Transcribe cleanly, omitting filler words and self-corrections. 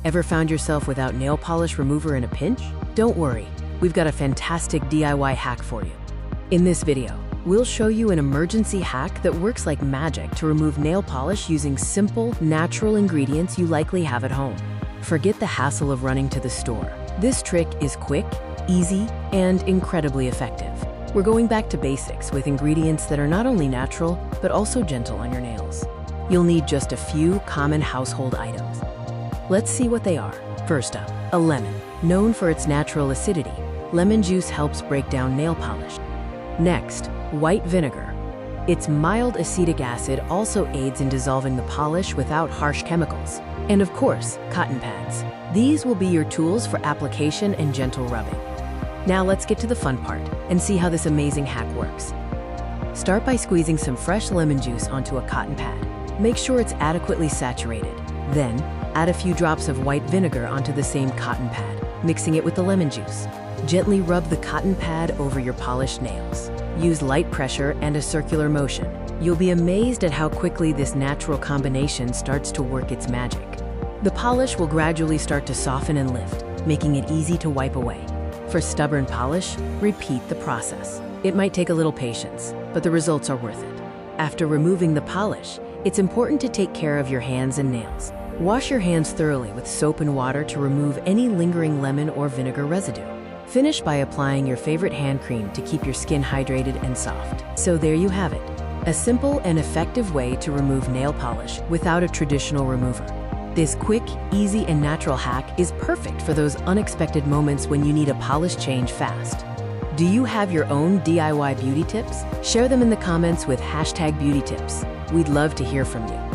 Ever found yourself without nail polish remover in a pinch? Don't worry, we've got a fantastic DIY hack for you. In this video, we'll show you an emergency hack that works like magic to remove nail polish using simple, natural ingredients you likely have at home. Forget the hassle of running to the store. This trick is quick, easy, and incredibly effective. We're going back to basics with ingredients that are not only natural, but also gentle on your nails. You'll need just a few common household items. Let's see what they are. First up, a lemon. Known for its natural acidity, lemon juice helps break down nail polish. Next, white vinegar. Its mild acetic acid also aids in dissolving the polish without harsh chemicals. And of course, cotton pads. These will be your tools for application and gentle rubbing. Now let's get to the fun part and see how this amazing hack works. Start by squeezing some fresh lemon juice onto a cotton pad. Make sure it's adequately saturated. Then, add a few drops of white vinegar onto the same cotton pad, mixing it with the lemon juice. Gently rub the cotton pad over your polished nails. Use light pressure and a circular motion. You'll be amazed at how quickly this natural combination starts to work its magic. The polish will gradually start to soften and lift, making it easy to wipe away. For stubborn polish, repeat the process. It might take a little patience, but the results are worth it. After removing the polish, it's important to take care of your hands and nails. Wash your hands thoroughly with soap and water to remove any lingering lemon or vinegar residue. Finish by applying your favorite hand cream to keep your skin hydrated and soft. So there you have it, a simple and effective way to remove nail polish without a traditional remover. This quick, easy, and natural hack is perfect for those unexpected moments when you need a polish change fast. Do you have your own DIY beauty tips? Share them in the comments with #BeautyTips. We'd love to hear from you.